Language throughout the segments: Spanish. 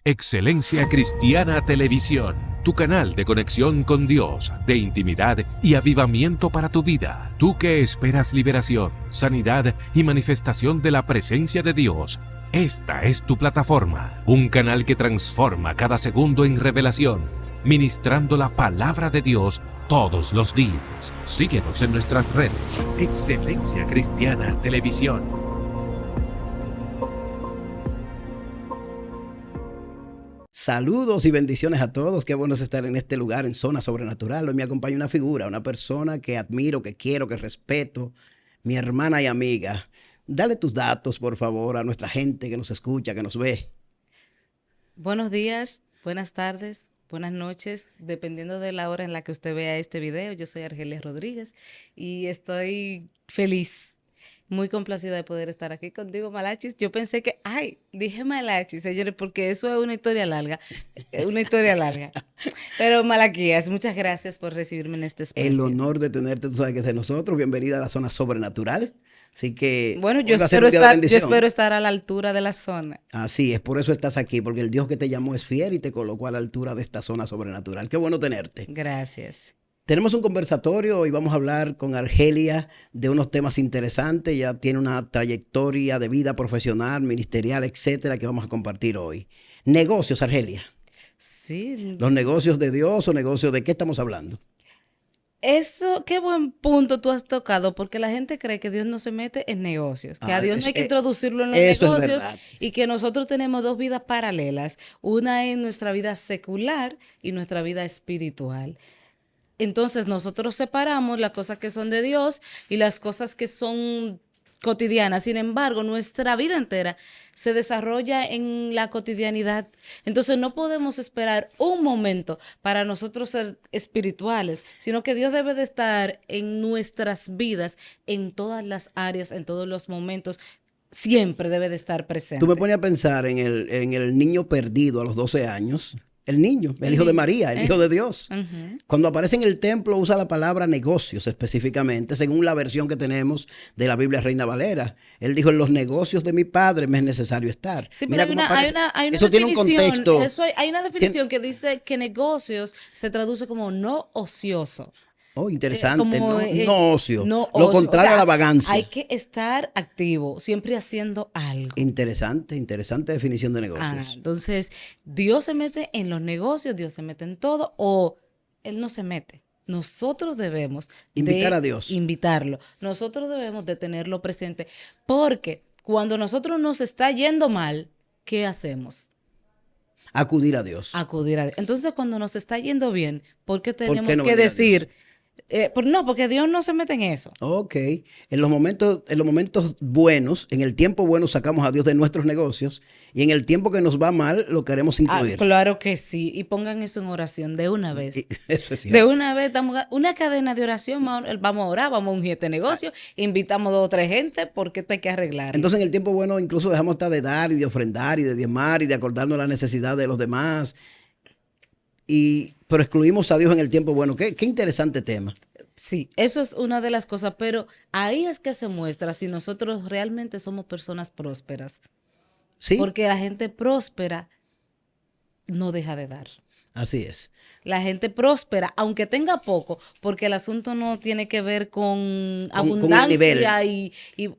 Excelencia Cristiana Televisión, tu canal de conexión con Dios, de intimidad y avivamiento para tu vida. Tú que esperas liberación, sanidad y manifestación de la presencia de Dios. Esta es tu plataforma, un canal que transforma cada segundo en revelación, ministrando la palabra de Dios todos los días. Síguenos en nuestras redes. Excelencia Cristiana Televisión. Saludos y bendiciones a todos. Qué bueno es estar en este lugar, en Zona Sobrenatural. Hoy me acompaña una figura, una persona que admiro, que quiero, que respeto, mi hermana y amiga. Dale tus datos, por favor, a nuestra gente que nos escucha, que nos ve. Buenos días, buenas tardes, buenas noches, dependiendo de la hora en la que usted vea este video. Yo soy Argelia Rodríguez y estoy feliz, muy complacida de poder estar aquí contigo, Malachis. Yo pensé que, dije Malachis, señores, porque eso es una historia larga, Pero Malaquías, muchas gracias por recibirme en este espacio. El honor de tenerte, tú sabes que es de nosotros. Bienvenida a la Zona Sobrenatural. Así que bueno, yo espero estar a la altura de la zona. Así es, por eso estás aquí, porque el Dios que te llamó es fiel y te colocó a la altura de esta zona sobrenatural. Qué bueno tenerte. Gracias. Tenemos un conversatorio y vamos a hablar con Argelia de unos temas interesantes. Ya tiene una trayectoria de vida profesional, ministerial, etcétera, que vamos a compartir hoy. Negocios, Argelia. Sí. ¿Los negocios de Dios o negocios de qué estamos hablando? Eso, qué buen punto tú has tocado, porque la gente cree que Dios no se mete en negocios, que a Dios no hay que introducirlo en los negocios y que nosotros tenemos dos vidas paralelas, una es nuestra vida secular y nuestra vida espiritual. Entonces nosotros separamos las cosas que son de Dios y las cosas que son cotidianas. Sin embargo, nuestra vida entera se desarrolla en la cotidianidad. Entonces no podemos esperar un momento para nosotros ser espirituales, sino que Dios debe de estar en nuestras vidas, en todas las áreas, en todos los momentos. Siempre debe de estar presente. Tú me pones a pensar en el niño perdido a los 12 años. El niño, el hijo de María, el hijo de Dios. Cuando aparece en el templo usa la palabra negocios específicamente, según la versión que tenemos de la Biblia Reina Valera. Él dijo, en los negocios de mi padre me es necesario estar. Sí, pero hay una eso tiene un contexto. Hay una definición que dice que negocios se traduce como no ocioso. Oh, interesante. No ocio. No lo ocio. contrario a la vagancia. Hay que estar activo, siempre haciendo algo. Interesante definición de negocios. Entonces, Dios se mete en los negocios, Dios se mete en todo, o Él no se mete. Nosotros debemos invitar a Dios. Invitarlo. Nosotros debemos de tenerlo presente, porque cuando nosotros nos está yendo mal, ¿qué hacemos? Acudir a Dios. Entonces, cuando nos está yendo bien, ¿por qué tenemos que decir? Porque Dios no se mete en eso. Ok. En los momentos buenos, en el tiempo bueno sacamos a Dios de nuestros negocios y en el tiempo que nos va mal lo queremos incluir. Claro que sí. Y pongan eso en oración de una vez. Eso es cierto. De una vez, una cadena de oración, vamos a orar, vamos a ungir este negocio, invitamos 2 o 3 gente porque esto hay que arreglar. Entonces en el tiempo bueno incluso dejamos hasta de dar y de ofrendar y de diezmar y de acordarnos la necesidad de los demás. Pero excluimos a Dios en el tiempo bueno. Qué interesante tema. Sí, eso es una de las cosas, pero ahí es que se muestra si nosotros realmente somos personas prósperas. Sí. Porque la gente próspera no deja de dar. Así es. La gente próspera, aunque tenga poco, porque el asunto no tiene que ver con abundancia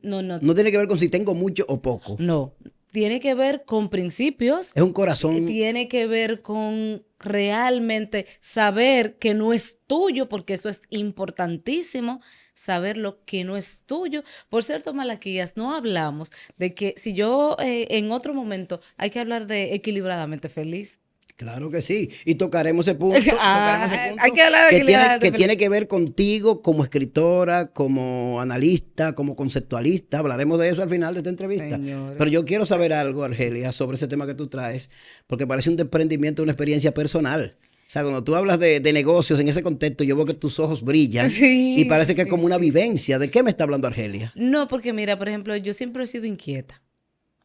no tiene que ver con si tengo mucho o poco. No, tiene que ver con principios. Es un corazón. Tiene que ver con realmente saber que no es tuyo, porque eso es importantísimo, saber lo que no es tuyo. Por cierto, Malaquías, no hablamos de que si yo en otro momento hay que hablar de equilibradamente feliz. Claro que sí, y tocaremos ese punto. Hay que hablar de que tiene que ver contigo como escritora, como analista, como conceptualista. Hablaremos de eso al final de esta entrevista. Señor. Pero yo quiero saber algo, Argelia, sobre ese tema que tú traes, porque parece un desprendimiento de una experiencia personal. O sea, cuando tú hablas de negocios en ese contexto, yo veo que tus ojos brillan y parece que es como una vivencia. ¿De qué me está hablando Argelia? No, porque mira, por ejemplo, yo siempre he sido inquieta.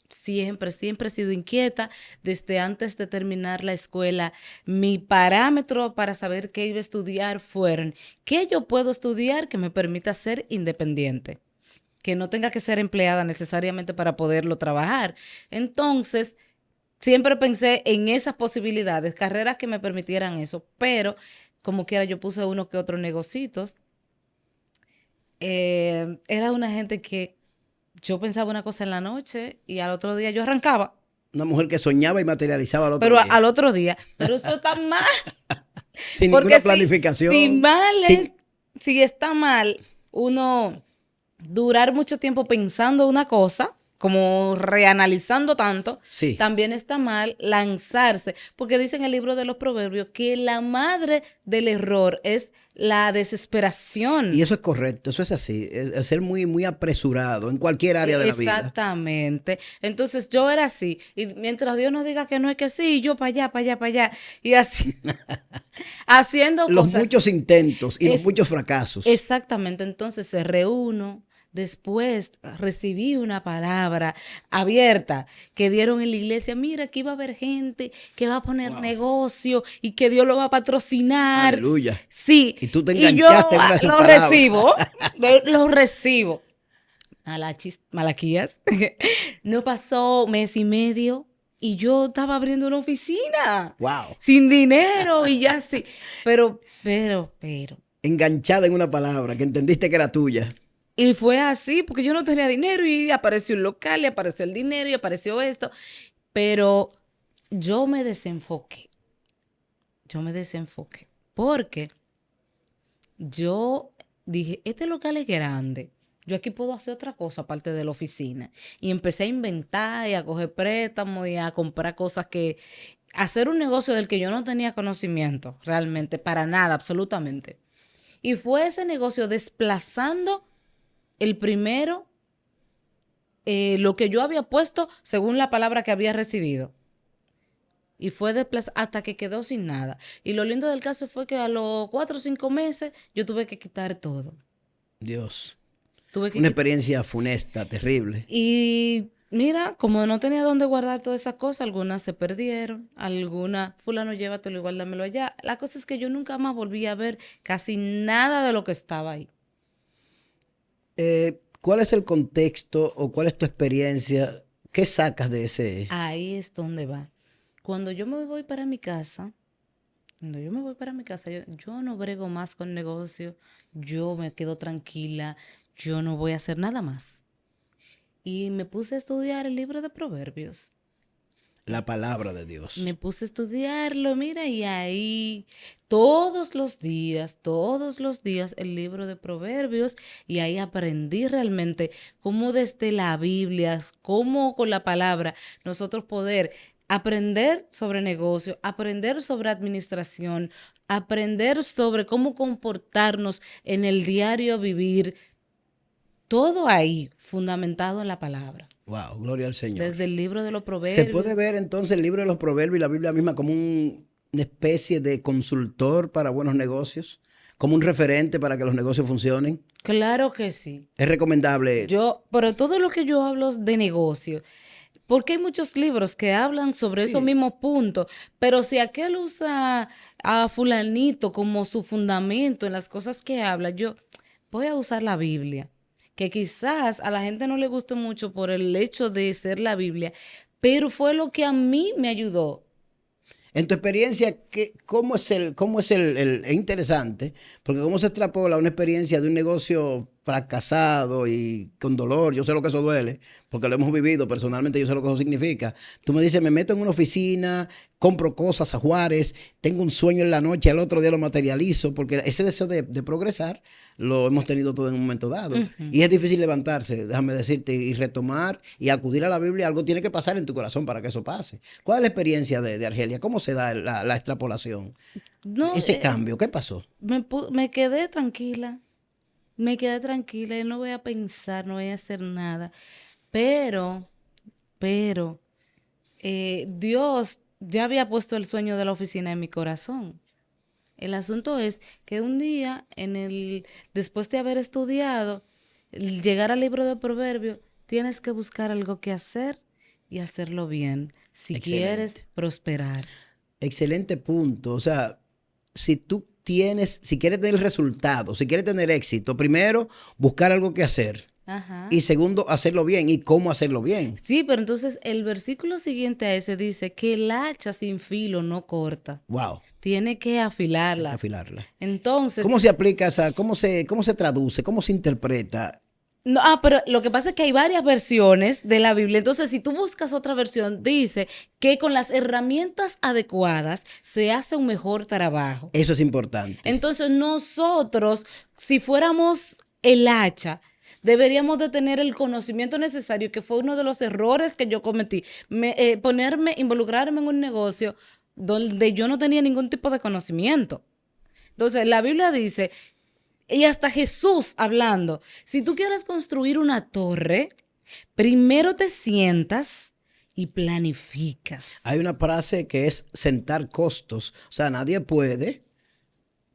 Siempre he sido inquieta. Desde antes de terminar la escuela, mi parámetro para saber qué iba a estudiar fueron qué yo puedo estudiar que me permita ser independiente, que no tenga que ser empleada necesariamente para poderlo trabajar. Entonces, siempre pensé en esas posibilidades, carreras que me permitieran eso, pero como quiera yo puse uno que otros negocios. Era una gente que yo pensaba una cosa en la noche y al otro día yo arrancaba. Una mujer que soñaba y materializaba al otro pero día. Al otro día. Pero eso está mal. Sin ninguna planificación. Si está mal uno durar mucho tiempo pensando una cosa, como reanalizando tanto, sí, también está mal lanzarse, porque dice en el libro de los Proverbios que la madre del error es la desesperación. Y eso es correcto, eso es así, es ser muy, muy apresurado en cualquier área de la vida. Exactamente. Entonces yo era así, y mientras Dios nos diga que no es que sí, yo para allá, para allá, para allá, y así, haciendo los cosas. Muchos intentos y los muchos fracasos. Exactamente, entonces se reúno. Después recibí una palabra abierta que dieron en la iglesia. Mira, que iba a haber gente que va a poner negocio y que Dios lo va a patrocinar. Aleluya. Sí. Y tú te enganchaste en una de esas palabras. Lo recibo. Malaquías. No pasó mes y medio y yo estaba abriendo una oficina. Wow. Sin dinero y ya sí. Pero. Enganchada en una palabra que entendiste que era tuya. Y fue así, porque yo no tenía dinero y apareció un local y apareció el dinero y apareció esto. Pero yo me desenfoqué. Porque yo dije, este local es grande. Yo aquí puedo hacer otra cosa aparte de la oficina. Y empecé a inventar y a coger préstamos y a comprar cosas hacer un negocio del que yo no tenía conocimiento realmente, para nada, absolutamente. Y fue ese negocio desplazando el primero, lo que yo había puesto según la palabra que había recibido. Y fue hasta que quedó sin nada. Y lo lindo del caso fue que a los 4 o 5 meses yo tuve que quitar todo. Dios. Una experiencia funesta, terrible. Y mira, como no tenía dónde guardar todas esas cosas, algunas se perdieron, algunas, fulano, llévatelo y guárdamelo allá. La cosa es que yo nunca más volví a ver casi nada de lo que estaba ahí. ¿Cuál es el contexto o cuál es tu experiencia? ¿Qué sacas de ese? Ahí es donde va. Cuando yo me voy para mi casa, yo no brego más con negocio, yo me quedo tranquila, yo no voy a hacer nada más. Y me puse a estudiar el libro de Proverbios. La palabra de Dios. Me puse a estudiarlo, mira, y ahí todos los días el libro de Proverbios, y ahí aprendí realmente cómo desde la Biblia, cómo con la palabra nosotros poder aprender sobre negocio, aprender sobre administración, aprender sobre cómo comportarnos en el diario vivir, todo ahí fundamentado en la palabra. Wow, gloria al Señor. Desde el libro de los Proverbios. ¿Se puede ver entonces el libro de los Proverbios y la Biblia misma como una especie de consultor para buenos negocios? ¿Como un referente para que los negocios funcionen? Claro que sí. ¿Es recomendable? Pero todo lo que yo hablo es de negocio. Porque hay muchos libros que hablan sobre esos mismos puntos, pero si aquel usa a fulanito como su fundamento en las cosas que habla, yo voy a usar la Biblia, que quizás a la gente no le guste mucho por el hecho de ser la Biblia, pero fue lo que a mí me ayudó. En tu experiencia, ¿cómo es es interesante? Porque cómo se extrapola una experiencia de un negocio fracasado y con dolor. Yo sé lo que eso duele, porque lo hemos vivido personalmente, yo sé lo que eso significa. Tú me dices, me meto en una oficina, compro cosas a Juárez, tengo un sueño en la noche, al otro día lo materializo, porque ese deseo de progresar lo hemos tenido todo en un momento dado. Y es difícil levantarse, déjame decirte, y retomar y acudir a la Biblia. Algo tiene que pasar en tu corazón para que eso pase. ¿Cuál es la experiencia de Argelia? ¿Cómo se da la extrapolación? Ese cambio, ¿qué pasó? Me quedé tranquila. Y no voy a pensar, no voy a hacer nada. Pero Dios ya había puesto el sueño de la oficina en mi corazón. El asunto es que un día, después de haber estudiado, llegar al libro de Proverbios, tienes que buscar algo que hacer y hacerlo bien, si quieres prosperar. Excelente punto. O sea, si quieres tener resultados, si quieres tener éxito, primero buscar algo que hacer. Ajá. Y segundo, hacerlo bien. ¿Y cómo hacerlo bien? Sí, pero entonces el versículo siguiente a ese dice que el hacha sin filo no corta. Wow. Tiene que afilarla. Hay que afilarla. Entonces, ¿Cómo se aplica esa? ¿Cómo se traduce? ¿Cómo se interpreta? no, pero lo que pasa es que hay varias versiones de la Biblia. Entonces, si tú buscas otra versión, dice que con las herramientas adecuadas se hace un mejor trabajo. Eso es importante. Entonces, nosotros, si fuéramos el hacha, deberíamos de tener el conocimiento necesario, que fue uno de los errores que yo cometí. Involucrarme en un negocio donde yo no tenía ningún tipo de conocimiento. Entonces, la Biblia dice, y hasta Jesús hablando, si tú quieres construir una torre, primero te sientas y planificas. Hay una frase que es sentar costos. O sea, nadie puede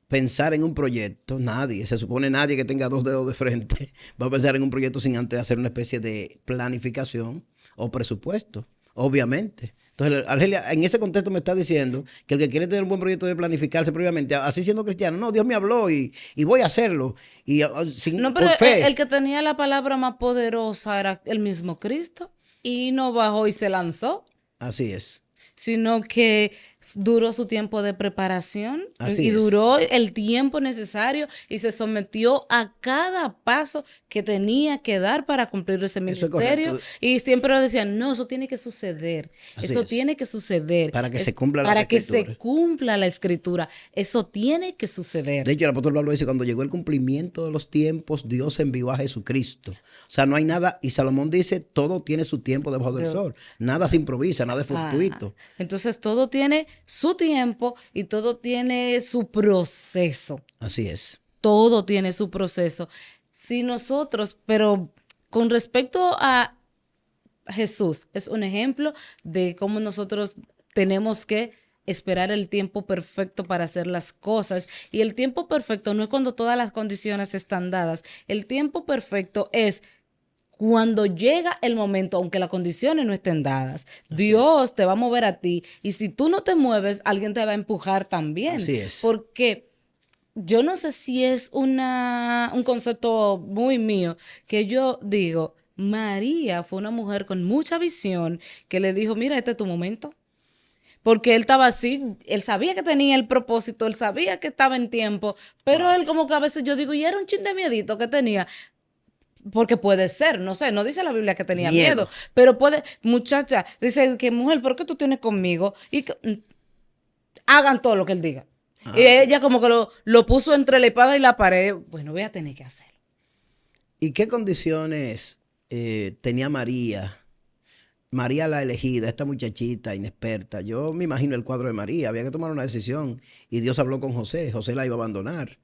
pensar en un proyecto, nadie, se supone nadie que tenga 2 dedos de frente va a pensar en un proyecto sin antes hacer una especie de planificación o presupuesto, obviamente. Entonces, Argelia, en ese contexto me está diciendo que el que quiere tener un buen proyecto debe planificarse previamente, así siendo cristiano. No, Dios me habló y voy a hacerlo. Y, no, pero por fe. El que tenía la palabra más poderosa era el mismo Cristo y no bajó y se lanzó. Así es. Sino que duró su tiempo de preparación Así y es. duró el tiempo necesario y se sometió a cada paso que tenía que dar para cumplir ese ministerio. Y siempre decían, no, eso tiene que suceder. Eso tiene que suceder. Para que se cumpla la Para que escritura. se cumpla la escritura. Eso tiene que suceder. De hecho, el apóstol Pablo dice, cuando llegó el cumplimiento de los tiempos, Dios envió a Jesucristo. O sea, no hay nada, y Salomón dice, todo tiene su tiempo debajo del sol. Nada se improvisa, nada es fortuito. Entonces, todo tiene su tiempo y todo tiene su proceso. Así es. Todo tiene su proceso. Si nosotros, pero con respecto a Jesús, es un ejemplo de cómo nosotros tenemos que esperar el tiempo perfecto para hacer las cosas. Y el tiempo perfecto no es cuando todas las condiciones están dadas. El tiempo perfecto es cuando llega el momento, aunque las condiciones no estén dadas. Dios te va a mover a ti. Y si tú no te mueves, alguien te va a empujar también. Así es. Porque yo no sé si es un concepto muy mío, que yo digo, María fue una mujer con mucha visión que le dijo, mira, este es tu momento. Porque él estaba así, él sabía que tenía el propósito, él sabía que estaba en tiempo, pero él como que a veces yo digo, y era un chin de miedito que tenía. Porque puede ser, no sé, no dice la Biblia que tenía miedo, pero puede, muchacha, dice que mujer, ¿por qué tú tienes conmigo? Y que, hagan todo lo que él diga. Y ella como que lo puso entre la espada y la pared, bueno, voy a tener que hacerlo. ¿Y qué condiciones tenía María? María la elegida, esta muchachita inexperta. Yo me imagino el cuadro de María, había que tomar una decisión y Dios habló con José, José la iba a abandonar.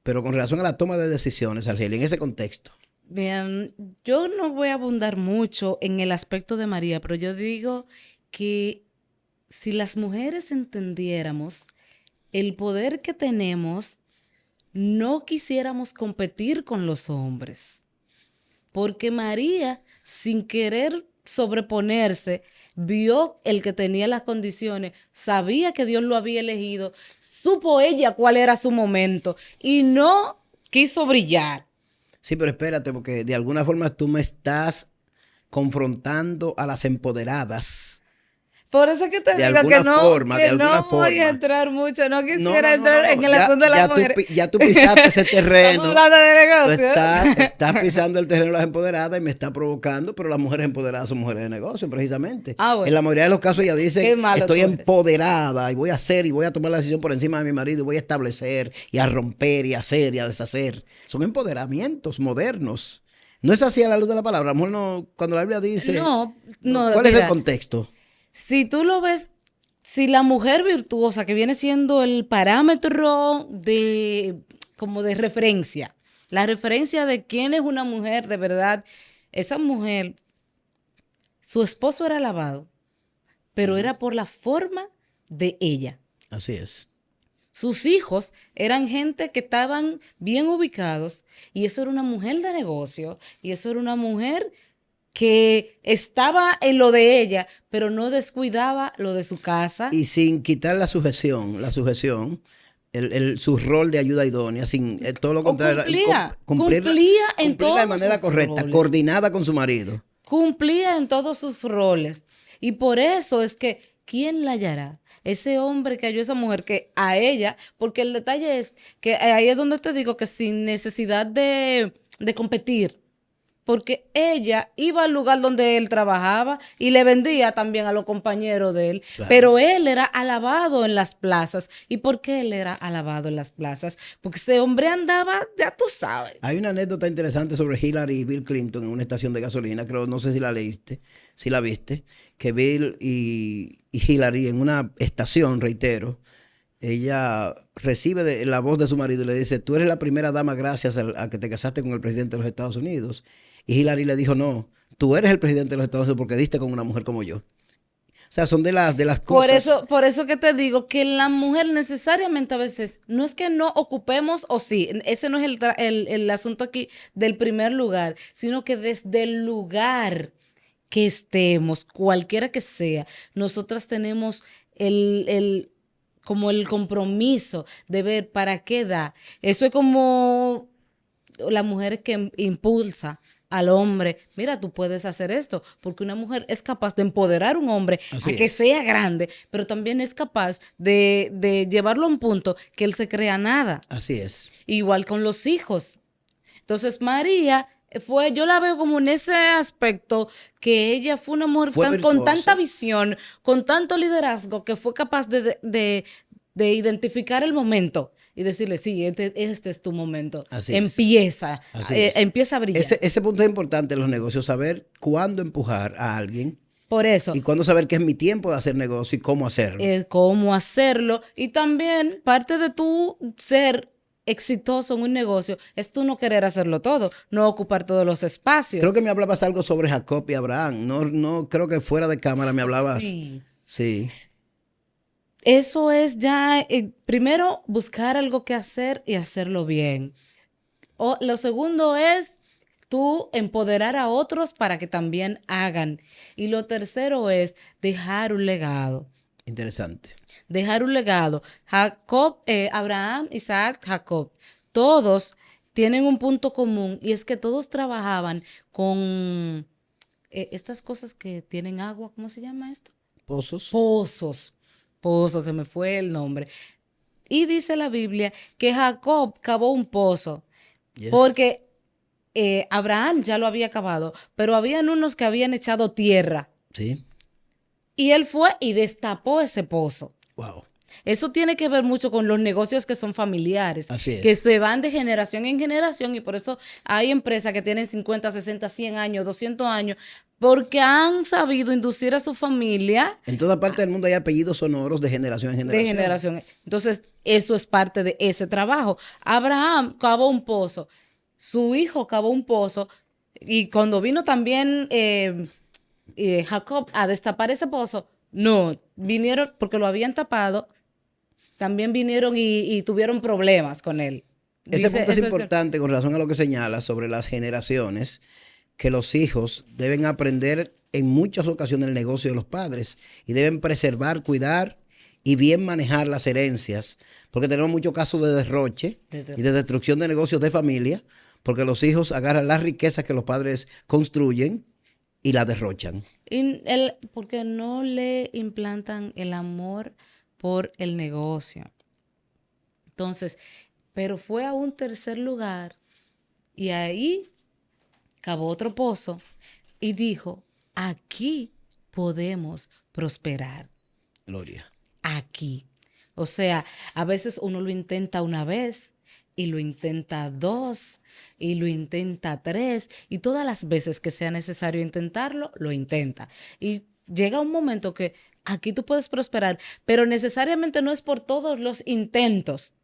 Pero con relación a la toma de decisiones, Argelia, en ese contexto. Bien, yo no voy a abundar mucho en el aspecto de María, pero yo digo que si las mujeres entendiéramos el poder que tenemos, no quisiéramos competir con los hombres. Porque María, sin querer sobreponerse, vio el que tenía las condiciones, sabía que Dios lo había elegido, supo ella cuál era su momento y no quiso brillar. Sí, pero espérate, porque de alguna forma tú me estás confrontando a las empoderadas. Por eso que te digo que no, voy a entrar mucho, no quisiera entrar en el asunto de las mujeres. Ya tú pisaste ese terreno. Estamos hablando de negocio. Estás pisando el terreno de las empoderadas y me está provocando, pero las mujeres empoderadas son mujeres de negocio, precisamente. Bueno. En la mayoría de los casos ella dice, estoy empoderada y voy a hacer y voy a tomar la decisión por encima de mi marido y voy a establecer y a romper y a hacer y a deshacer. Son empoderamientos modernos. No es así a la luz de la palabra. A lo mejor no, cuando la Biblia dice... No. ¿Cuál es el contexto? Si tú lo ves, si la mujer virtuosa, que viene siendo el parámetro como de referencia, la referencia de quién es una mujer de verdad, esa mujer, su esposo era alabado, pero era por la forma de ella. Así es. Sus hijos eran gente que estaban bien ubicados y eso era una mujer de negocio y eso era una mujer que estaba en lo de ella, pero no descuidaba lo de su casa. Y sin quitar la sujeción, su rol de ayuda idónea, sin todo lo contrario. Cumplía en todos de manera correcta, roles. coordinada con su marido. Cumplía en todos sus roles. Y por eso es que, ¿quién la hallará? Ese hombre que halló a esa mujer, que a ella, porque el detalle es que ahí es donde te digo que sin necesidad de competir, porque ella iba al lugar donde él trabajaba y le vendía también a los compañeros de él, claro. Pero él era alabado en las plazas. ¿Y por qué él era alabado en las plazas? Porque ese hombre andaba, ya tú sabes. Hay una anécdota interesante sobre Hillary y Bill Clinton en una estación de gasolina, creo, no sé si la leíste, si la viste, que Bill y Hillary en una estación, reitero, ella recibe la voz de su marido y le dice: tú eres la primera dama gracias a que te casaste con el presidente de los Estados Unidos. Y Hillary le dijo: no, tú eres el presidente de los Estados Unidos porque diste con una mujer como yo. O sea, son de las cosas. Por eso que te digo que la mujer necesariamente a veces, no es que no ocupemos o sí, ese no es el asunto aquí del primer lugar, sino que desde el lugar que estemos, cualquiera que sea, nosotras tenemos como el compromiso de ver para qué da. Eso es como la mujer que impulsa al hombre: mira, tú puedes hacer esto, porque una mujer es capaz de empoderar a un hombre a que sea grande, pero también es capaz de llevarlo a un punto que él se crea nada. Así es. Igual con los hijos. Entonces María yo la veo como en ese aspecto, que ella fue una mujer con tanta visión, con tanto liderazgo, que fue capaz de identificar el momento y decirle: sí, este es tu momento. Empieza a brillar. Ese punto es importante en los negocios, saber cuándo empujar a alguien. Por eso. Y cuándo saber que es mi tiempo de hacer negocio y cómo hacerlo. Cómo hacerlo. Y también parte de tu ser exitoso en un negocio es tú no querer hacerlo todo, no ocupar todos los espacios. Creo que me hablabas algo sobre Jacob y Abraham. No creo que fuera de cámara me hablabas. Sí. Eso es ya, primero, buscar algo que hacer y hacerlo bien. Lo segundo es tú empoderar a otros para que también hagan. Y lo tercero es dejar un legado. Interesante. Dejar un legado. Abraham, Isaac, Jacob, todos tienen un punto común, y es que todos trabajaban con estas cosas que tienen agua. ¿Cómo se llama esto? Pozos, se me fue el nombre. Y dice la Biblia que Jacob cavó un pozo, porque Abraham ya lo había cavado, pero habían unos que habían echado tierra. Sí. Y él fue y destapó ese pozo. Wow. Eso tiene que ver mucho con los negocios que son familiares, Así es. Que se van de generación en generación, y por eso hay empresas que tienen 50, 60, 100 años, 200 años, porque han sabido inducir a su familia. En toda parte del mundo hay apellidos sonoros de generación en generación. De generación. Entonces, eso es parte de ese trabajo. Abraham cavó un pozo, su hijo cavó un pozo, y cuando vino también Jacob a destapar ese pozo, no, vinieron porque lo habían tapado. También vinieron y tuvieron problemas con él. Ese punto es importante con relación a lo que señala sobre las generaciones, que los hijos deben aprender en muchas ocasiones el negocio de los padres y deben preservar, cuidar y bien manejar las herencias, porque tenemos muchos casos de derroche y de destrucción de negocios de familia, porque los hijos agarran las riquezas que los padres construyen y la derrochan. Porque no le implantan el amor por el negocio. Entonces, pero fue a un tercer lugar y ahí cavó otro pozo y dijo: aquí podemos prosperar. Gloria. Aquí. O sea, a veces uno lo intenta una vez y lo intenta dos y lo intenta tres, y todas las veces que sea necesario intentarlo, lo intenta. Y llega un momento que aquí tú puedes prosperar, pero necesariamente no es por todos los intentos,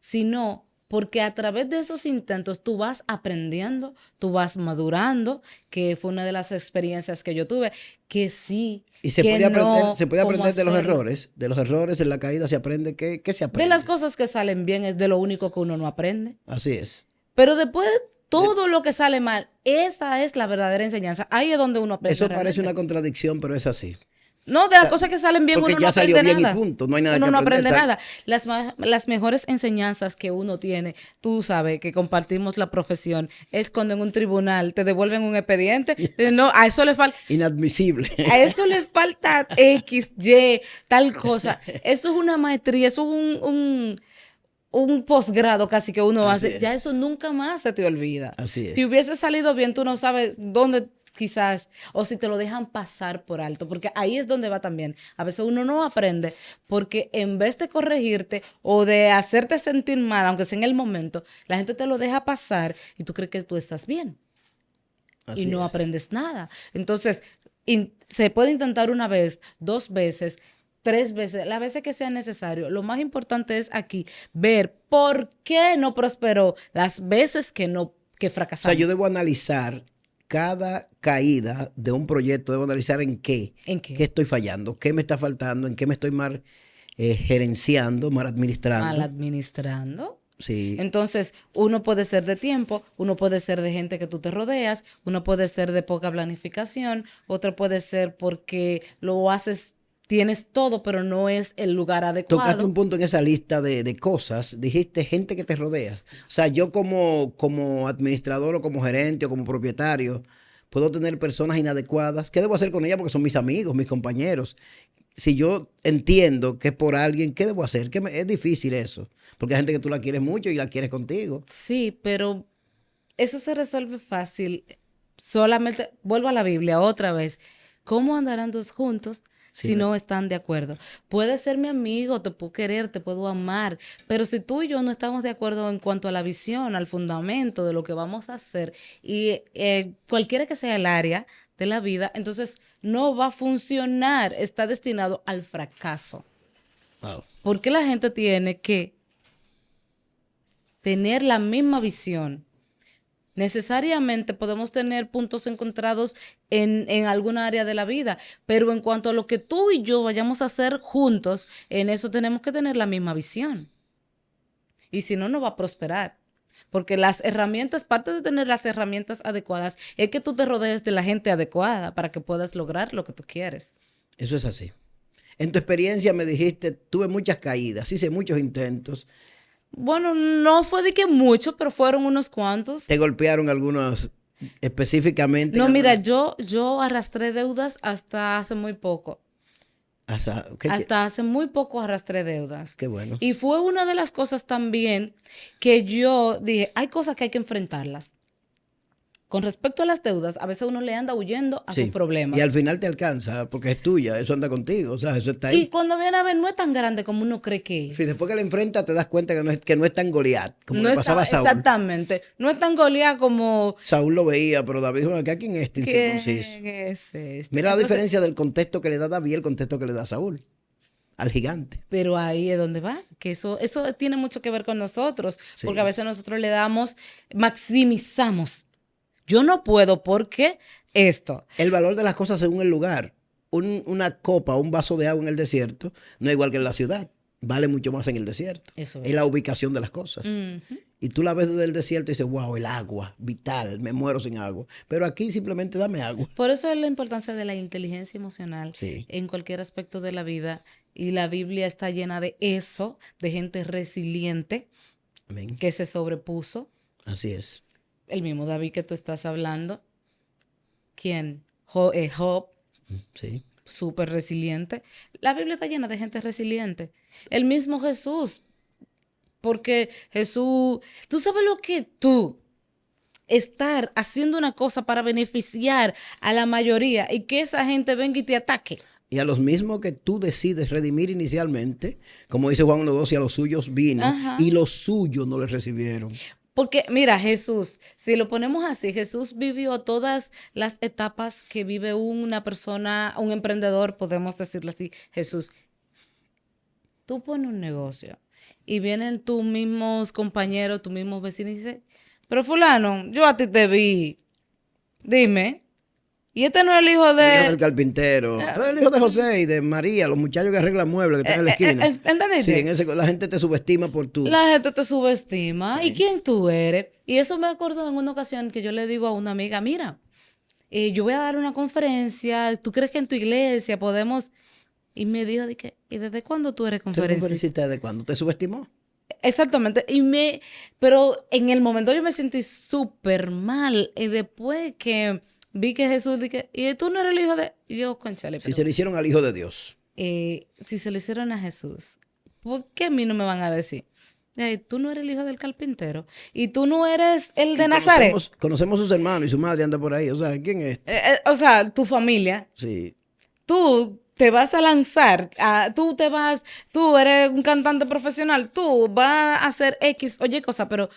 sino porque a través de esos intentos tú vas aprendiendo, tú vas madurando, que fue una de las experiencias que yo tuve, que sí. Y se puede aprender de los errores en la caída se aprende. ¿Qué se aprende? De las cosas que salen bien es de lo único que uno no aprende. Así es. Pero después todo lo que sale mal, esa es la verdadera enseñanza. Ahí es donde uno aprende. Eso parece una contradicción, pero es así. No, de las cosas que salen bien uno no aprende nada. Punto. No hay nada uno que no aprender, aprende nada. Las mejores enseñanzas que uno tiene, tú sabes que compartimos la profesión, es cuando en un tribunal te devuelven un expediente. No, a eso le falta. Inadmisible. A eso le falta X, Y, tal cosa. Eso es una maestría, eso es un posgrado casi que uno hace. Ya eso nunca más se te olvida. Así es. Si hubiese salido bien, tú no sabes dónde quizás, o si te lo dejan pasar por alto, porque ahí es donde va también. A veces uno no aprende porque en vez de corregirte o de hacerte sentir mal, aunque sea en el momento, la gente te lo deja pasar y tú crees que tú estás bien. Así y no aprendes nada. Entonces, se puede intentar una vez, 2 veces, 3 veces, las veces que sea necesario. Lo más importante es aquí ver por qué no prosperó las veces que fracasamos. O sea, yo debo analizar cada caída de un proyecto, debo analizar en qué estoy fallando, qué me está faltando, en qué me estoy mal gerenciando, mal administrando. Mal administrando. Sí. Entonces, uno puede ser de tiempo, uno puede ser de gente que tú te rodeas, uno puede ser de poca planificación, otro puede ser porque lo haces. Tienes todo, pero no es el lugar adecuado. Tocaste un punto en esa lista de cosas. Dijiste gente que te rodea. O sea, yo como administrador o como gerente o como propietario, puedo tener personas inadecuadas. ¿Qué debo hacer con ellas? Porque son mis amigos, mis compañeros. Si yo entiendo que es por alguien, ¿qué debo hacer? Es difícil eso. Porque hay gente que tú la quieres mucho y la quieres contigo. Sí, pero eso se resuelve fácil. Solamente, vuelvo a la Biblia otra vez. ¿Cómo andarán dos juntos si no están de acuerdo? Puede ser mi amigo, te puedo querer, te puedo amar, pero si tú y yo no estamos de acuerdo en cuanto a la visión, al fundamento de lo que vamos a hacer, y cualquiera que sea el área de la vida, entonces no va a funcionar, está destinado al fracaso. Wow. Porque la gente tiene que tener la misma visión. Necesariamente podemos tener puntos encontrados en alguna área de la vida, pero en cuanto a lo que tú y yo vayamos a hacer juntos, en eso tenemos que tener la misma visión. Y si no, no va a prosperar. Porque las herramientas, parte de tener las herramientas adecuadas, es que tú te rodees de la gente adecuada para que puedas lograr lo que tú quieres. Eso es así. En tu experiencia me dijiste, tuve muchas caídas, hice muchos intentos. Bueno, no fue de que mucho, pero fueron unos cuantos. ¿Te golpearon algunos específicamente? No, mira, yo arrastré deudas hasta hace muy poco. Hasta hace muy poco arrastré deudas. Qué bueno. Y fue una de las cosas también que yo dije, hay cosas que hay que enfrentarlas. Con respecto a las deudas, a veces uno le anda huyendo a sus problemas. Y al final te alcanza, porque es tuya, eso anda contigo, o sea, eso está ahí. Y cuando viene a ver, no es tan grande como uno cree que es. Sí, después que la enfrentas te das cuenta que no es tan Goliat, como le pasaba a Saúl. Exactamente, no es tan Goliat como... Saúl lo veía, pero David, bueno, ¿quién es este incircunciso? ¿Qué es este? Mira la diferencia del contexto que le da David y el contexto que le da Saúl. Al gigante. Pero ahí es donde va, que eso tiene mucho que ver con nosotros, porque a veces nosotros maximizamos. Yo no puedo porque esto. El valor de las cosas según el lugar. Una copa, un vaso de agua en el desierto, no es igual que en la ciudad. Vale mucho más en el desierto. Eso es la ubicación de las cosas. Y tú la ves desde el desierto y dices, wow, el agua, vital, me muero sin agua. Pero aquí simplemente dame agua. Por eso es la importancia de la inteligencia emocional en cualquier aspecto de la vida. Y la Biblia está llena de eso, de gente resiliente. Amén. Que se sobrepuso. Así es. El mismo David que tú estás hablando. ¿Quién? Job. Sí. Súper resiliente. La Biblia está llena de gente resiliente. El mismo Jesús. Porque Jesús, tú sabes lo que tú estar haciendo una cosa para beneficiar a la mayoría y que esa gente venga y te ataque. Y a los mismos que tú decides redimir inicialmente, como dice Juan 1:12, a los suyos vino. Ajá. Y los suyos no les recibieron. Porque, mira, Jesús, si lo ponemos así, Jesús vivió todas las etapas que vive una persona, un emprendedor, podemos decirlo así. Jesús, tú pones un negocio y vienen tus mismos compañeros, tus mismos vecinos y dicen, pero fulano, yo a ti te vi, dime. Y este no es el hijo de... El hijo del carpintero. Este es el hijo de José y de María, los muchachos que arreglan muebles que están en la esquina. ¿Entendiste? Sí, la gente te subestima por tú. La gente te subestima. ¿Y quién tú eres? Y eso me acordó en una ocasión que yo le digo a una amiga, mira, yo voy a dar una conferencia, ¿tú crees que en tu iglesia podemos? Y me dijo, ¿y desde cuándo tú eres conferencista? ¿Desde cuándo? ¿Te subestimó? Exactamente, pero en el momento yo me sentí súper mal, y después que vi que Jesús dije, ¿y tú no eres el hijo de...? Y yo, conchale, si se lo hicieron al Hijo de Dios. Si se lo hicieron a Jesús, ¿por qué a mí no me van a decir? Tú no eres el hijo del carpintero y tú no eres el de Nazaret. Conocemos a sus hermanos y su madre anda por ahí. O sea, ¿quién es? O sea, tu familia. Sí. Tú te vas a lanzar, tú eres un cantante profesional, tú vas a hacer X, oye, cosa, pero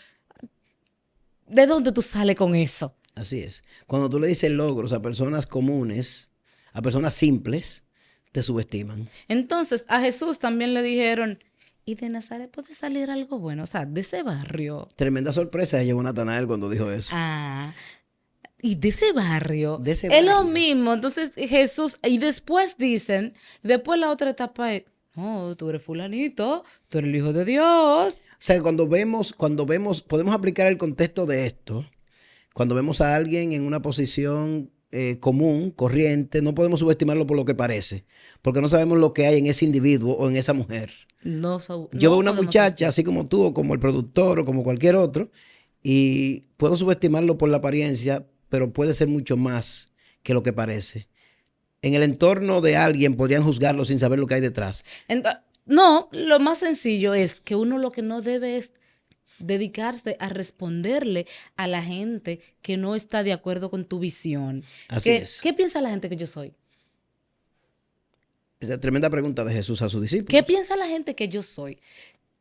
¿de dónde tú sales con eso? Así es. Cuando tú le dices logros a personas comunes, a personas simples, te subestiman. Entonces, a Jesús también le dijeron, ¿y de Nazaret puede salir algo bueno? O sea, de ese barrio. Tremenda sorpresa llevó Natanael cuando dijo eso. Y de ese barrio. Es lo mismo. Entonces Jesús, y después después la otra etapa es, no, tú eres fulanito, tú eres el Hijo de Dios. O sea, cuando vemos, podemos aplicar el contexto de esto, cuando vemos a alguien en una posición común, corriente, no podemos subestimarlo por lo que parece, porque no sabemos lo que hay en ese individuo o en esa mujer. Yo veo una muchacha así como tú, o como el productor, o como cualquier otro, y puedo subestimarlo por la apariencia, pero puede ser mucho más que lo que parece. En el entorno de alguien podrían juzgarlo sin saber lo que hay detrás. No, lo más sencillo es que uno lo que no debe es dedicarse a responderle a la gente que no está de acuerdo con tu visión. Así es. ¿Qué piensa la gente que yo soy? Esa tremenda pregunta de Jesús a sus discípulos. ¿Qué piensa la gente que yo soy?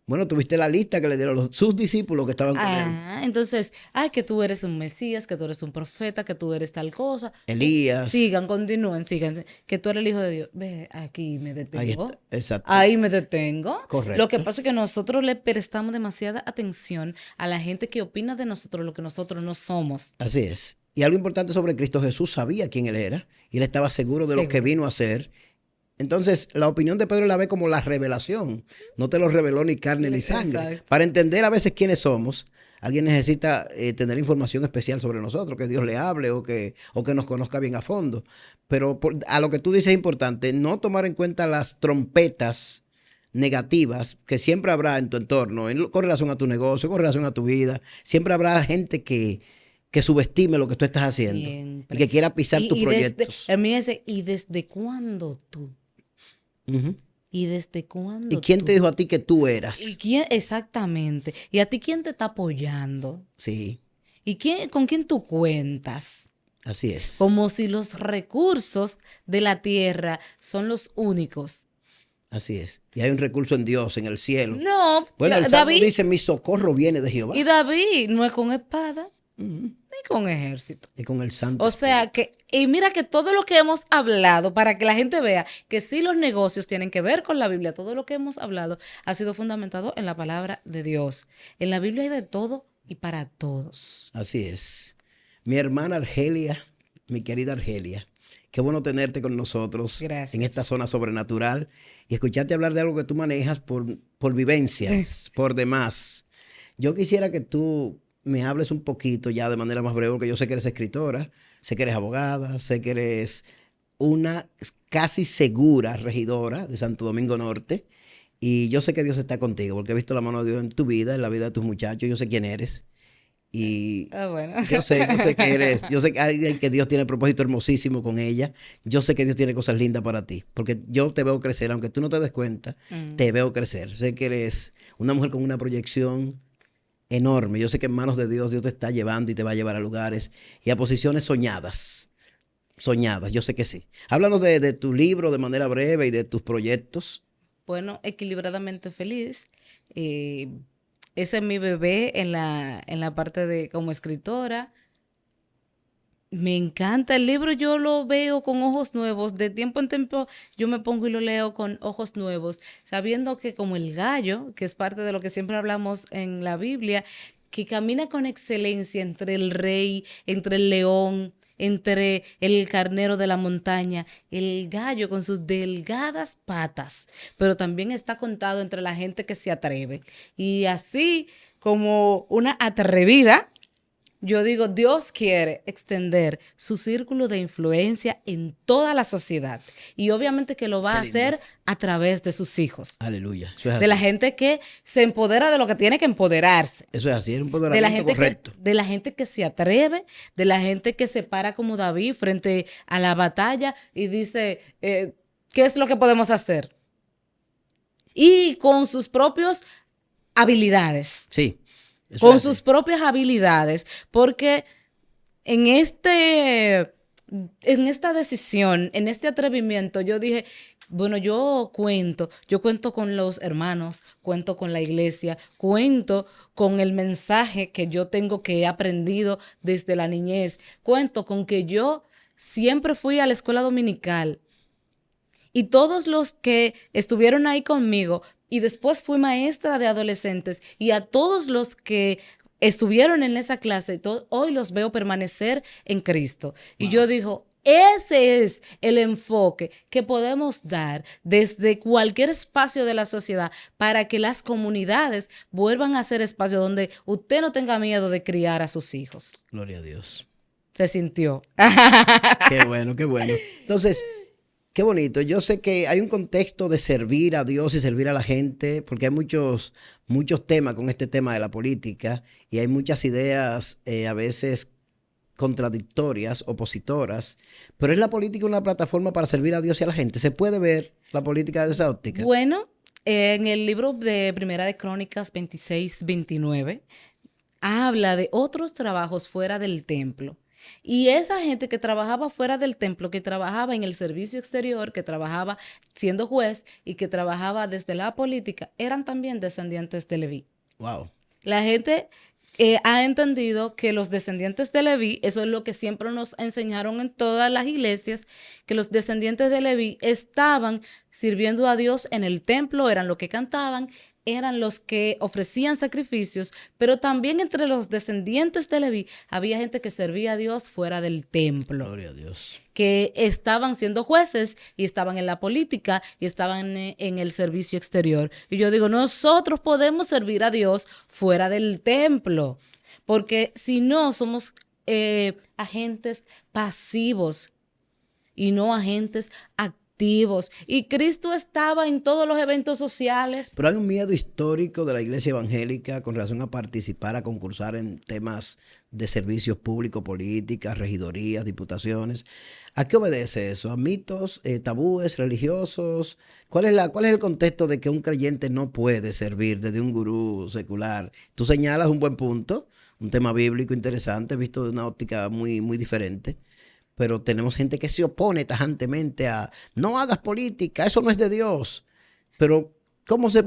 Bueno, tuviste la lista que le dieron sus discípulos que estaban con él. Entonces, que tú eres un Mesías, que tú eres un profeta, que tú eres tal cosa. Elías. Continúen, que tú eres el Hijo de Dios. Ve, aquí me detengo. Ahí está, exacto. Ahí me detengo. Correcto. Lo que pasa es que nosotros le prestamos demasiada atención a la gente que opina de nosotros lo que nosotros no somos. Así es. Y algo importante sobre Cristo, Jesús sabía quién él era y él estaba seguro de lo que vino a hacer. Entonces, la opinión de Pedro la ve como la revelación. No te lo reveló ni carne ni sangre. Exacto. Para entender a veces quiénes somos, alguien necesita tener información especial sobre nosotros, que Dios le hable o que nos conozca bien a fondo. Pero a lo que tú dices es importante, no tomar en cuenta las trompetas negativas que siempre habrá en tu entorno, con relación a tu negocio, con relación a tu vida. Siempre habrá gente que subestime lo que tú estás haciendo. Siempre. Y que quiera pisar tus proyectos. ¿Y desde cuándo tú? ¿Y desde cuándo? ¿Y quién te dijo a ti que tú eras? Exactamente. ¿Y a ti quién te está apoyando? Sí. ¿Y con quién tú cuentas? Así es. Como si los recursos de la tierra son los únicos. Así es. Y hay un recurso en Dios, en el cielo. No. Bueno, el Salmo dice, mi socorro viene de Jehová. Y David no es con espada. Ni con ejército. Y con el Santo O sea Espíritu. y mira que todo lo que hemos hablado, para que la gente vea que sí los negocios tienen que ver con la Biblia, todo lo que hemos hablado ha sido fundamentado en la palabra de Dios. En la Biblia hay de todo y para todos. Así es. Mi hermana Argelia, mi querida Argelia, qué bueno tenerte con nosotros. Gracias. En esta zona sobrenatural y escucharte hablar de algo que tú manejas por vivencias, por demás. Yo quisiera que tú me hables un poquito ya de manera más breve, porque yo sé que eres escritora, sé que eres abogada, sé que eres una casi segura regidora de Santo Domingo Norte y yo sé que Dios está contigo porque he visto la mano de Dios en tu vida, en la vida de tus muchachos, yo sé quién eres y bueno. yo sé que eres, yo sé que Dios tiene propósito hermosísimo con ella, yo sé que Dios tiene cosas lindas para ti, porque yo te veo crecer, aunque tú no te des cuenta, te veo crecer, sé que eres una mujer con una proyección enorme. Yo sé que en manos de Dios, Dios te está llevando y te va a llevar a lugares y a posiciones soñadas. Soñadas, yo sé que sí. Háblanos de tu libro de manera breve y de tus proyectos. Bueno, Equilibradamente Feliz. Ese es mi bebé en la parte de como escritora. Me encanta el libro, yo lo veo con ojos nuevos, de tiempo en tiempo yo me pongo y lo leo con ojos nuevos, sabiendo que como el gallo, que es parte de lo que siempre hablamos en la Biblia, que camina con excelencia entre el rey, entre el león, entre el carnero de la montaña, el gallo con sus delgadas patas, pero también está contado entre la gente que se atreve. Y así como una atrevida, yo digo, Dios quiere extender su círculo de influencia en toda la sociedad. Y obviamente que lo va a hacer a través de sus hijos. Aleluya. Eso es así. De la gente que se empodera de lo que tiene que empoderarse. Eso es así, es un empoderamiento correcto. De la gente que se atreve, de la gente que se para como David frente a la batalla y dice, ¿qué es lo que podemos hacer? Y con sus propias habilidades. Sí. Con sus propias habilidades, porque en esta decisión, en este atrevimiento, yo dije, bueno, yo cuento con los hermanos, cuento con la iglesia, cuento con el mensaje que yo tengo, que he aprendido desde la niñez, cuento con que yo siempre fui a la escuela dominical y todos los que estuvieron ahí conmigo, y después fui maestra de adolescentes, y a todos los que estuvieron en esa clase, hoy los veo permanecer en Cristo. Wow. Y yo digo, ese es el enfoque que podemos dar desde cualquier espacio de la sociedad para que las comunidades vuelvan a ser espacios donde usted no tenga miedo de criar a sus hijos. Gloria a Dios. Se sintió. Qué bueno, qué bueno. Entonces, qué bonito. Yo sé que hay un contexto de servir a Dios y servir a la gente, porque hay muchos temas con este tema de la política y hay muchas ideas a veces contradictorias, opositoras, pero ¿es la política una plataforma para servir a Dios y a la gente? ¿Se puede ver la política desde esa óptica? Bueno, en el libro de Primera de Crónicas 26-29 habla de otros trabajos fuera del templo. Y esa gente que trabajaba fuera del templo, que trabajaba en el servicio exterior, que trabajaba siendo juez y que trabajaba desde la política, eran también descendientes de Leví. Wow. La gente ha entendido que los descendientes de Leví, eso es lo que siempre nos enseñaron en todas las iglesias, que los descendientes de Leví estaban sirviendo a Dios en el templo, eran los que cantaban, eran los que ofrecían sacrificios, pero también entre los descendientes de Leví había gente que servía a Dios fuera del templo. Gloria a Dios. Que estaban siendo jueces y estaban en la política y estaban en el servicio exterior. Y yo digo, nosotros podemos servir a Dios fuera del templo, porque si no somos agentes pasivos y no agentes activos. Y Cristo estaba en todos los eventos sociales. Pero hay un miedo histórico de la iglesia evangélica con relación a participar, a concursar en temas de servicios públicos, políticas, regidorías, diputaciones. ¿A qué obedece eso? ¿A mitos, tabúes religiosos? ¿Cuál es el contexto de que un creyente no puede servir desde un gurú secular? Tú señalas un buen punto, un tema bíblico interesante, visto de una óptica muy, muy diferente. Pero tenemos gente que se opone tajantemente a no hagas política, eso no es de Dios. Pero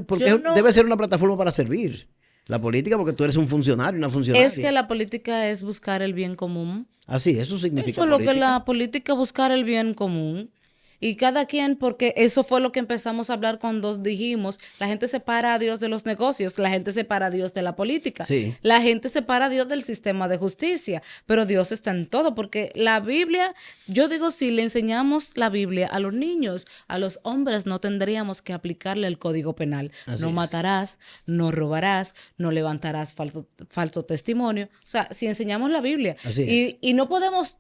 porque debe ser una plataforma para servir la política, porque tú eres un funcionario, una funcionaria. Es que la política es buscar el bien común. Así, eso significa eso es política. Lo que la política, buscar el bien común. Y cada quien, porque eso fue lo que empezamos a hablar cuando dijimos, la gente separa a Dios de los negocios, la gente separa a Dios de la política, sí. La gente separa a Dios del sistema de justicia, pero Dios está en todo, porque la Biblia, yo digo, si le enseñamos la Biblia a los niños, a los hombres, no tendríamos que aplicarle el Código Penal. Así no es. Matarás, no robarás, no levantarás falso testimonio. O sea, si enseñamos la Biblia. Así es. Y no podemos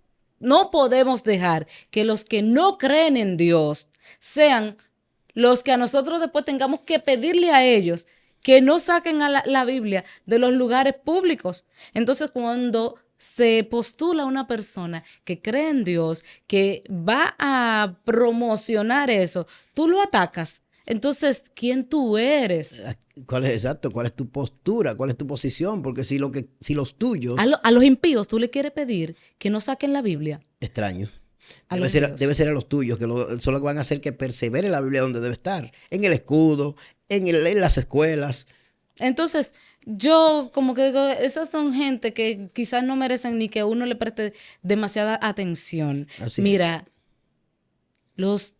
dejar que los que no creen en Dios sean los que a nosotros después tengamos que pedirle a ellos que no saquen a la Biblia de los lugares públicos. Entonces, cuando se postula una persona que cree en Dios, que va a promocionar eso, tú lo atacas. Entonces, ¿quién tú eres? ¿Cuál es tu postura? ¿Cuál es tu posición? Porque si los tuyos... A los impíos tú le quieres pedir que no saquen la Biblia. Extraño. Debe ser a los tuyos, que son los que van a hacer que persevere la Biblia donde debe estar. En el escudo, en las escuelas. Entonces, yo como que digo, esas son gente que quizás no merecen ni que uno le preste demasiada atención. Así Mira, los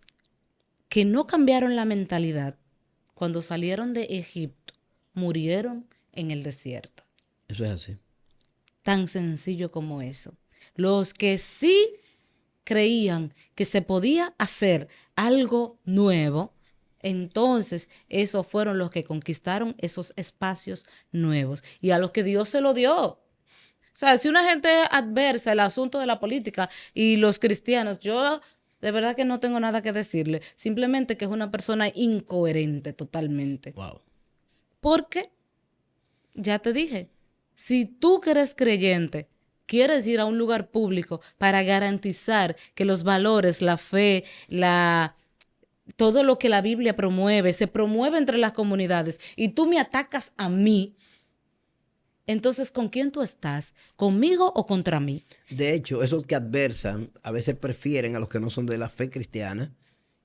que no cambiaron la mentalidad cuando salieron de Egipto, murieron en el desierto. Eso es así. Tan sencillo como eso. Los que sí creían que se podía hacer algo nuevo, entonces esos fueron los que conquistaron esos espacios nuevos. Y a los que Dios se lo dio. O sea, si una gente adversa el asunto de la política y los cristianos, yo de verdad que no tengo nada que decirle. Simplemente que es una persona incoherente totalmente. Wow. Porque, ya te dije, si tú que eres creyente quieres ir a un lugar público para garantizar que los valores, la fe, todo lo que la Biblia promueve, se promueve entre las comunidades y tú me atacas a mí, entonces, ¿con quién tú estás? ¿Conmigo o contra mí? De hecho, esos que adversan a veces prefieren a los que no son de la fe cristiana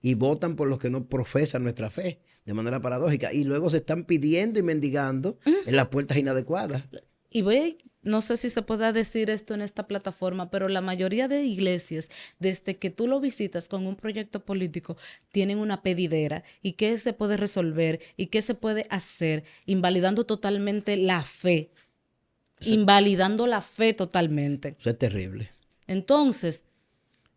y votan por los que no profesan nuestra fe de manera paradójica y luego se están pidiendo y mendigando en las puertas inadecuadas. Y no sé si se pueda decir esto en esta plataforma, pero la mayoría de iglesias, desde que tú lo visitas con un proyecto político, tienen una pedidera. ¿Y qué se puede resolver? ¿Y qué se puede hacer? Invalidando totalmente la fe. Invalidando la fe totalmente. Eso es terrible. Entonces,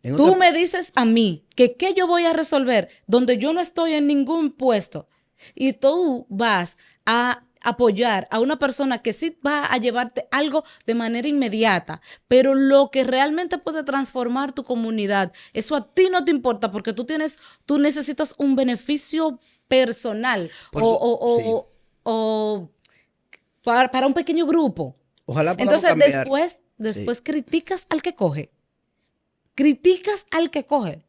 tú me dices a mí que qué yo voy a resolver donde yo no estoy en ningún puesto y tú vas a apoyar a una persona que sí va a llevarte algo de manera inmediata, pero lo que realmente puede transformar tu comunidad, eso a ti no te importa porque tú necesitas un beneficio personal o para un pequeño grupo. Ojalá podamos cambiar. Entonces después criticas al que coge. Criticas al que coge.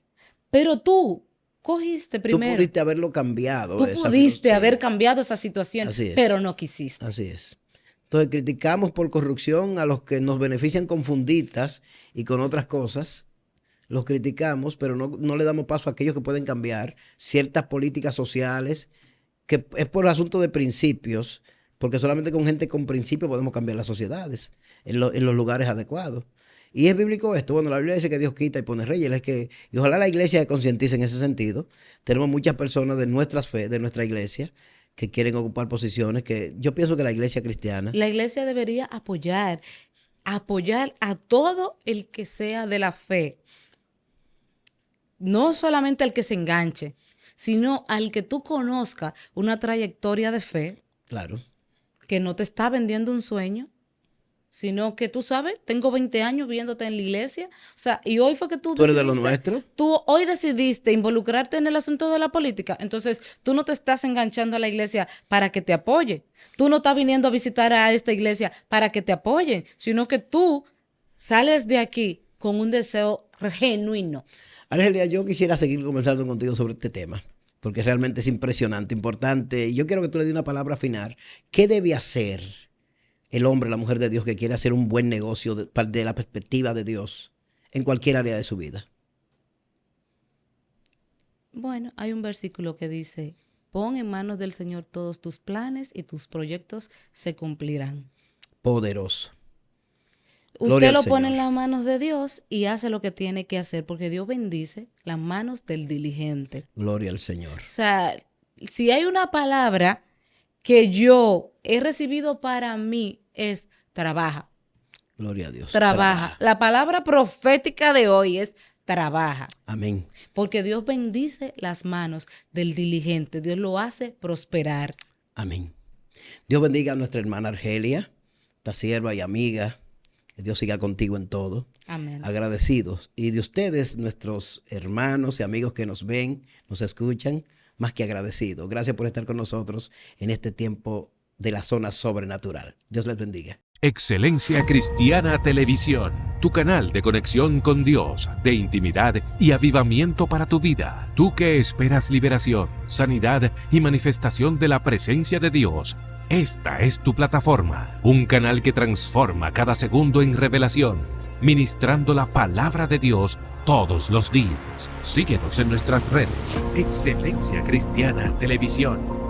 Pero tú cogiste primero. Tú pudiste haberlo cambiado. Tú pudiste haber cambiado esa situación, pero no quisiste. Así es. Entonces criticamos por corrupción a los que nos benefician con funditas y con otras cosas. Los criticamos, pero no le damos paso a aquellos que pueden cambiar ciertas políticas sociales, que es por asunto de principios. Porque solamente con gente con principios podemos cambiar las sociedades en los lugares adecuados. Y es bíblico esto. Bueno, la Biblia dice que Dios quita y pone reyes. Y ojalá la iglesia se concientice en ese sentido. Tenemos muchas personas de nuestra fe, de nuestra iglesia, que quieren ocupar posiciones que yo pienso que la iglesia cristiana. La iglesia debería apoyar a todo el que sea de la fe. No solamente al que se enganche, sino al que tú conozcas una trayectoria de fe. Claro. Que no te está vendiendo un sueño, sino que tú sabes, tengo 20 años viéndote en la iglesia, o sea, y hoy fue que tú eres de lo nuestro. Tú hoy decidiste involucrarte en el asunto de la política, entonces tú no te estás enganchando a la iglesia para que te apoye, tú no estás viniendo a visitar a esta iglesia para que te apoyen, sino que tú sales de aquí con un deseo genuino. Argelia, yo quisiera seguir conversando contigo sobre este tema, porque realmente es impresionante, importante. Y yo quiero que tú le des una palabra final. ¿Qué debe hacer el hombre, la mujer de Dios que quiere hacer un buen negocio de la perspectiva de Dios en cualquier área de su vida? Bueno, hay un versículo que dice, pon en manos del Señor todos tus planes y tus proyectos se cumplirán. Poderoso. Usted lo pone en las manos de Dios y hace lo que tiene que hacer, porque Dios bendice las manos del diligente. Gloria al Señor. O sea, si hay una palabra que yo he recibido para mí es trabaja. Gloria a Dios. Trabaja. La palabra profética de hoy es trabaja. Amén. Porque Dios bendice las manos del diligente. Dios lo hace prosperar. Amén. Dios bendiga a nuestra hermana Argelia, esta sierva y amiga. Que Dios siga contigo en todo. Amén. Agradecidos. Y de ustedes, nuestros hermanos y amigos que nos ven, nos escuchan, más que agradecidos. Gracias por estar con nosotros en este tiempo de la zona sobrenatural. Dios les bendiga. Excelencia Cristiana Televisión, tu canal de conexión con Dios, de intimidad y avivamiento para tu vida. Tú que esperas liberación, sanidad y manifestación de la presencia de Dios. Esta es tu plataforma, un canal que transforma cada segundo en revelación, ministrando la palabra de Dios todos los días. Síguenos en nuestras redes. Excelencia Cristiana Televisión.